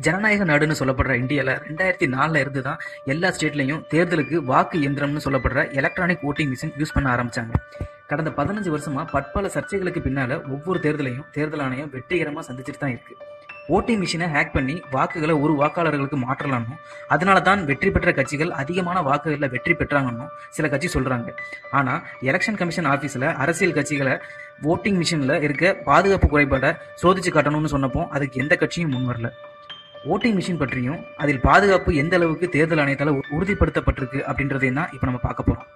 ஜனநாயக நாடுன்னு சொல்லப்படுற இந்தியாவில் 2004 இருந்து தான் எல்லா ஸ்டேட்லையும் தேர்தலுக்கு வாக்கு இயந்திரம்னு சொல்லப்படுற எலக்ட்ரானிக் ஓட்டிங் மிஷின் யூஸ் பண்ண ஆரம்பிச்சாங்க. கடந்த 15 வருஷமா பற்பல சர்ச்சைகளுக்கு பின்னால ஒவ்வொரு தேர்தலையும் தேர்தல் ஆணையம் வெற்றிகரமாக சந்திச்சுட்டு தான் இருக்கு. ஓட்டிங் மிஷினை ஹேக் பண்ணி வாக்குகளை ஒரு வாக்காளர்களுக்கு மாற்றலாம்னு, அதனால தான் வெற்றி பெற்ற கட்சிகள் அதிகமான வாக்குகளில் வெற்றி பெற்றாங்கன்னு சில கட்சி சொல்றாங்க. ஆனா எலெக்ஷன் கமிஷன் ஆபீஸ்ல அரசியல் கட்சிகளை ஓட்டிங் மிஷின்ல இருக்க பாதுகாப்பு குறைபாடை சோதிச்சு காட்டணும்னு சொன்னப்போ அதுக்கு எந்த கட்சியும் முன் வரல. ஓட்டிங் மிஷின் பற்றியும் அதில் பாதுகாப்பு எந்த அளவுக்கு தேர்தல் ஆணையத்தால் உறுதிப்படுத்தப்பட்டிருக்கு அப்படின்றதையும் தான் இப்போ நம்ம பார்க்க போறோம்.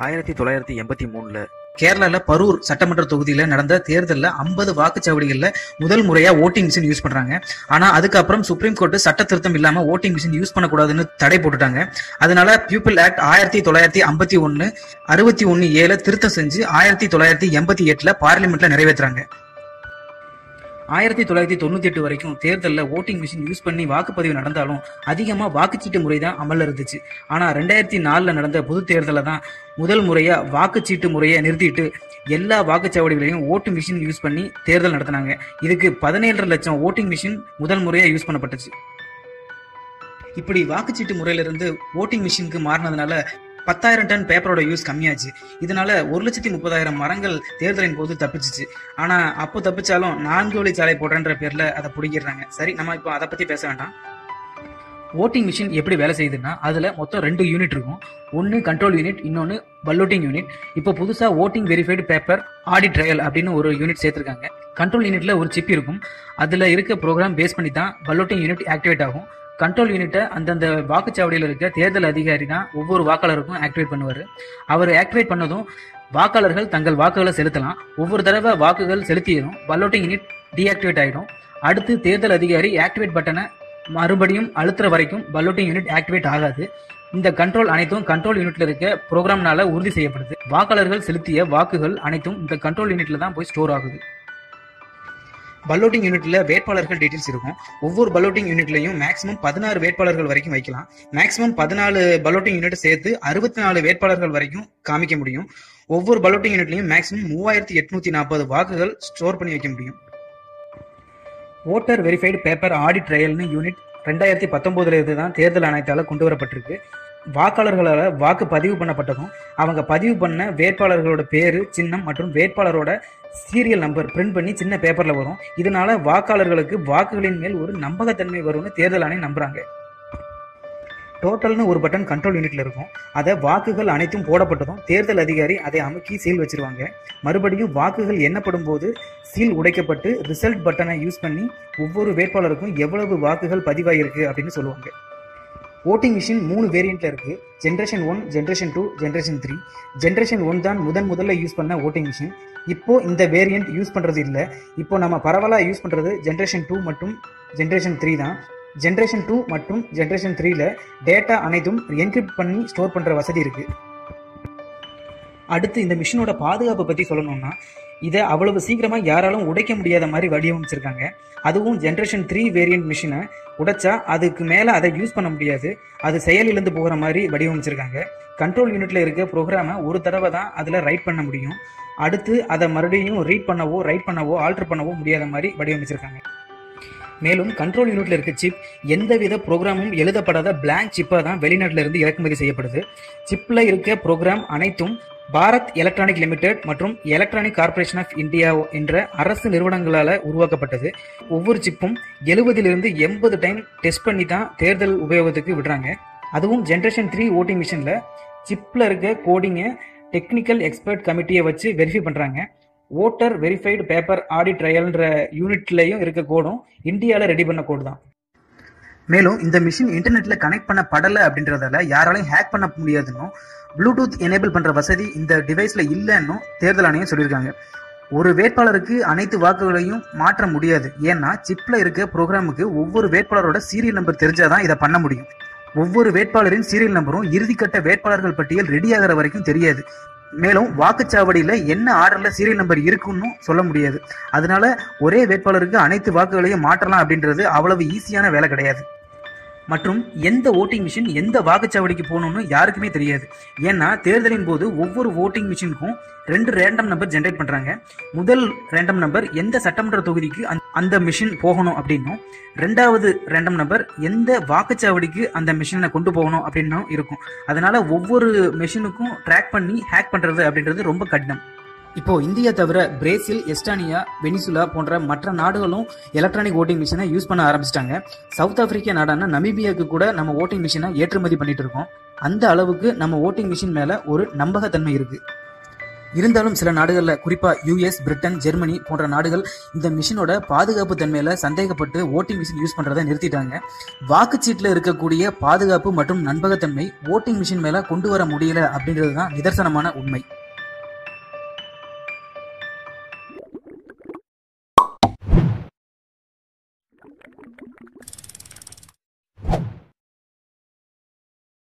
1983 கேரளால பரூர் சட்டமன்ற தொகுதியில நடந்த தேர்தலில் 50 வாக்குச்சாவடிகள்ல முதல் முறையா ஓட்டிங் மிஷின் யூஸ் பண்றாங்க. ஆனா அதுக்கப்புறம் சுப்ரீம் கோர்ட் சட்ட திருத்தம் இல்லாம ஓட்டிங் மிஷின் யூஸ் பண்ணக்கூடாதுன்னு தடை போட்டுட்டாங்க. அதனால பீப்புள் ஆக்ட் 1951 61(7) திருத்தம் செஞ்சு 1988 பார்லிமெண்ட்ல நிறைவேற்றுறாங்க. 1998 வரைக்கும் தேர்தலில் ஓட்டிங் மிஷின் யூஸ் பண்ணி வாக்குப்பதிவு நடந்தாலும் அதிகமா வாக்குச்சீட்டு முறை தான் அமல்ல இருந்துச்சு. ஆனா 2004 நடந்த பொது தேர்தலில் தான் முதல் முறையா வாக்குச்சீட்டு முறையை நிறுத்திட்டு எல்லா வாக்குச்சாவடிகளையும் ஓட்டு மிஷின் யூஸ் பண்ணி தேர்தல் நடத்தினாங்க. இதுக்கு 17.5 லட்சம் ஓட்டிங் மிஷின் முதல் முறையா யூஸ் பண்ணப்பட்டுச்சு. இப்படி வாக்குச்சீட்டு முறையிலிருந்து ஓட்டிங் மிஷினுக்கு மாறினதுனால 10,000 டன் பேப்பரோட யூஸ் கம்மியாச்சு. இதனால 1,30,000 மரங்கள் தேர்தலின் போது தப்பிச்சிச்சு. ஆனா அப்போ தப்பிச்சாலும் 4 வழி சாலை போடுறன்ற பேர்ல அதை பிடிக்கிறாங்க. சரி, நம்ம இப்போ அதை பத்தி பேச வேண்டாம். ஓட்டிங் மிஷின் எப்படி வேலை செய்யுதுன்னா அதுல மொத்தம் 2 யூனிட் இருக்கும். ஒன்னு கண்ட்ரோல் யூனிட், இன்னொன்னு பல்லோட்டிங் யூனிட். இப்போ புதுசா voting verified paper audit trail அப்படின்னு ஒரு யூனிட் சேர்த்திருக்காங்க. கண்ட்ரோல் யூனிட்ல ஒரு சிப் இருக்கும். அதுல இருக்க ப்ரோக்ராம் பேஸ் பண்ணி தான் பல்லோட்டிங் யூனிட் ஆக்டிவேட் ஆகும். கண்ட்ரோல் யூனிட்டை அந்தந்த வாக்குச்சாவடியில் இருக்க தேர்தல் அதிகாரி தான் ஒவ்வொரு வாக்காளருக்கும் ஆக்டிவேட் பண்ணுவார். அவர் ஆக்டிவேட் பண்ணதும் வாக்காளர்கள் தங்கள் வாக்குகளை செலுத்தலாம். ஒவ்வொரு தடவை வாக்குகள் செலுத்தியதும் பல்லோட்டிங் யூனிட் டீஆக்டிவேட் ஆகிடும். அடுத்து தேர்தல் அதிகாரி ஆக்டிவேட் பட்டனை மறுபடியும் அழுத்துற வரைக்கும் பல்லோட்டிங் யூனிட் ஆக்டிவேட் ஆகாது. இந்த கண்ட்ரோல் அனைத்தும் கண்ட்ரோல் யூனிட்ல இருக்க ப்ரோக்ராம்னால உறுதி செய்யப்படுது. வாக்காளர்கள் செலுத்திய வாக்குகள் அனைத்தும் இந்த கண்ட்ரோல் யூனிட்ல தான் போய் ஸ்டோர் ஆகுது. பல்லோட்டிங் யூனிட்ல வேட்பாளர்கள் டீடைல்ஸ் இருக்கும். ஒவ்வொரு பல்லோட்டிங் யூனிட்லையும் மேக்ஸிமம் 16 வேட்பாளர்கள் வரைக்கும் வைக்கலாம். மேக்ஸிமம் 14 பல்லோட்டிங் யூனிட் சேர்த்து 64 வேட்பாளர்கள் வரைக்கும் காமிக்க முடியும். ஒவ்வொரு பல்லோட்டிங் யூனிட்லையும் மேக்ஸிமம் 3840 வாக்குகள் ஸ்டோர் பண்ணி வைக்க முடியும். ஓட்டர் வெரிஃபைடு பேப்பர் ஆடிட் ட்ரையல்னு யூனிட் 2019 இருந்து தான் தேர்தல் ஆணையத்தால கொண்டு வரப்பட்டிருக்கு. வாக்காளர்களால் வாக்கு பதிவு பண்ணப்பட்டதும் அவங்க பதிவு பண்ண வேட்பாளர்களோட பேரு, சின்னம் மற்றும் வேட்பாளரோட சீரியல் நம்பர் பிரிண்ட் பண்ணி சின்ன பேப்பர்ல வரும். இதனால வாக்காளர்களுக்கு வாக்குகளின் மேல் ஒரு நம்பகத்தன்மை வரும்னு தேர்தல் ஆணையம் நம்புறாங்க. டோட்டல்னு ஒரு பட்டன் கண்ட்ரோல் யூனிட்ல இருக்கும். அதை வாக்குகள் அனைத்தும் போடப்பட்டதும் தேர்தல் அதிகாரி அதை அமுக்கி சீல் வச்சிருவாங்க. மறுபடியும் வாக்குகள் எண்ணப்படும் போது சீல் உடைக்கப்பட்டு ரிசல்ட் பட்டனை யூஸ் பண்ணி ஒவ்வொரு வேட்பாளருக்கும் எவ்வளவு வாக்குகள் பதிவாயிருக்கு அப்படின்னு சொல்லுவாங்க. ஓட்டிங் மிஷின் 3 வேரியண்ட்ல இருக்கு. Generation 1, generation 2, generation 3. ஜென்ரேஷன் 1 தான் முதல்ல யூஸ் பண்ண ஓட்டிங் மிஷின். இப்போ இந்த வேரியண்ட் யூஸ் பண்றது இல்லை. இப்போ நம்ம பரவலா யூஸ் பண்றது ஜென்ரேஷன் 2 மற்றும் ஜென்ரேஷன் 3 தான். ஜென்ரேஷன் 2 மற்றும் ஜென்ரேஷன் 3ல டேட்டா அனைத்தும் என்கிரிப்ட் பண்ணி ஸ்டோர் பண்ற வசதி இருக்கு. அடுத்து இந்த மிஷினோட பாதுகாப்பு பத்தி சொல்லணும்னா இதை அவ்வளவு சீக்கிரமா யாராலும் உடைக்க முடியாத மாதிரி வடிவமைச்சிருக்காங்க. அதுவும் ஜென்ரேஷன் 3 வேரியன்ட் மிஷினை உடைச்சா அதுக்கு மேல அதை யூஸ் பண்ண முடியாது. அது செயலிழந்து போகிற மாதிரி வடிவமைச்சிருக்காங்க. கண்ட்ரோல் யூனிட்ல இருக்க ப்ரோக்ராமை ஒரு தடவை தான் அதுல ரைட் பண்ண முடியும். அடுத்து அதை மறுபடியும் ரீட் பண்ணவோ ரைட் பண்ணவோ ஆல்டர் பண்ணவோ முடியாத மாதிரி வடிவமைச்சிருக்காங்க. மேலும் கண்ட்ரோல் யூனிட்ல இருக்க சிப் எந்தவித ப்ரோக்ராமும் எழுதப்படாத பிளாங்க் சிப்பா தான் வெளிநாட்டில இருந்து இறக்குமதி செய்யப்படுது. சிப்ல இருக்க ப்ரோக்ராம் அனைத்தும் பாரத் எலக்ட்ரானிக் லிமிடெட் மற்றும் எலக்ட்ரானிக் கார்பரேஷன் ஆஃப் இந்தியா என்ற அரசு நிறுவனங்களால உருவாக்கப்பட்டது. ஒவ்வொரு சிப்பும் 70 to 80 டைம் டெஸ்ட் பண்ணி தான் தேர்தல் உபயோகத்துக்கு விடுறாங்க. அதுவும் ஜென்ரேஷன் 3 ஓட்டிங் மிஷின்ல சிப்ல இருக்க கோடிங்கை டெக்னிக்கல் எக்ஸ்பர்ட் கமிட்டியை வச்சு வெரிஃபை பண்றாங்க. ஓட்டர் வெரிஃபைடு பேப்பர் ஆடிட் ட்ரையல்ன்ற யூனிட்லயும் இருக்க கோடும் இந்தியாவில் ரெடி பண்ண கோடு தான். மேலும் இந்த மிஷின் இன்டர்நெட்ல கனெக்ட் பண்ண படலை அப்படின்றதால யாராலையும் ஹேக் பண்ண முடியாதுன்னு ப்ளூடூத் எனேபிள் பண்ற வசதி இந்த டிவைஸ்ல இல்லைன்னு தேர்தல் ஆணையம் சொல்லியிருக்காங்க. ஒரு வேட்பாளருக்கு அனைத்து வாக்குகளையும் மாற்ற முடியாது. ஏன்னா சிப்ல இருக்க ப்ரோக்ராமுக்கு ஒவ்வொரு வேட்பாளரோட சீரியல் நம்பர் தெரிஞ்சாதான் இதை பண்ண முடியும். ஒவ்வொரு வேட்பாளரின் சீரியல் நம்பரும் இறுதிக்கட்ட வேட்பாளர்கள் பட்டியல் ரெடி ஆகிற வரைக்கும் தெரியாது. மேலும் வாக்குச்சாவடியில என்ன ஆர்டர்ல சீரியல் நம்பர் இருக்குன்னு சொல்ல முடியாது. அதனால ஒரே வேட்பாளருக்கு அனைத்து வாக்குகளையும் மாற்றலாம் அப்படின்றது அவ்வளவு ஈஸியான வேலை கிடையாது. மற்றும் எந்த ஓட்டிங் மிஷின் எந்த வாக்குச்சாவடிக்கு போகணும்னு யாருக்குமே தெரியாது. ஏன்னா தேர்தலின் போது ஒவ்வொரு ஓட்டிங் மிஷினுக்கும் 2 ரேண்டம் நம்பர் ஜென்ரேட் பண்றாங்க. முதல் ரேண்டம் நம்பர் எந்த சட்டமன்ற தொகுதிக்கு அந்த மிஷின் போகணும் அப்படின்னும், 2வது ரேண்டம் நம்பர் எந்த வாக்குச்சாவடிக்கு அந்த மிஷினை கொண்டு போகணும் அப்படின்னும் இருக்கும். அதனால ஒவ்வொரு மிஷினுக்கும் ட்ராக் பண்ணி ஹேக் பண்றது அப்படின்றது ரொம்ப கடினம். இப்போ இந்தியா தவிர பிரேசில், எஸ்டானியா, வெனிசுலா போன்ற மற்ற நாடுகளும் எலக்ட்ரானிக் ஓட்டிங் மிஷினை யூஸ் பண்ண ஆரம்பிச்சிட்டாங்க. சவுத் ஆப்பிரிக்கா நாடான நமீபியாவுக்கு கூட நம்ம ஓட்டிங் மிஷினை ஏற்றுமதி பண்ணிட்டு இருக்கோம். அந்த அளவுக்கு நம்ம ஓட்டிங் மிஷின் மேல ஒரு நம்பகத்தன்மை இருக்கு. இருந்தாலும் சில நாடுகளில், குறிப்பா யுஎஸ், பிரிட்டன், ஜெர்மனி போன்ற நாடுகள் இந்த மிஷினோட பாதுகாப்பு தன்மையில சந்தேகப்பட்டு ஓட்டிங் மிஷின் யூஸ் பண்றதை நிறுத்திட்டாங்க. வாக்குச்சீட்டுல இருக்கக்கூடிய பாதுகாப்பு மற்றும் நம்பகத்தன்மை ஓட்டிங் மிஷின் மேல கொண்டு வர முடியல அப்படின்றது தான் நிதர்சனமான உண்மை.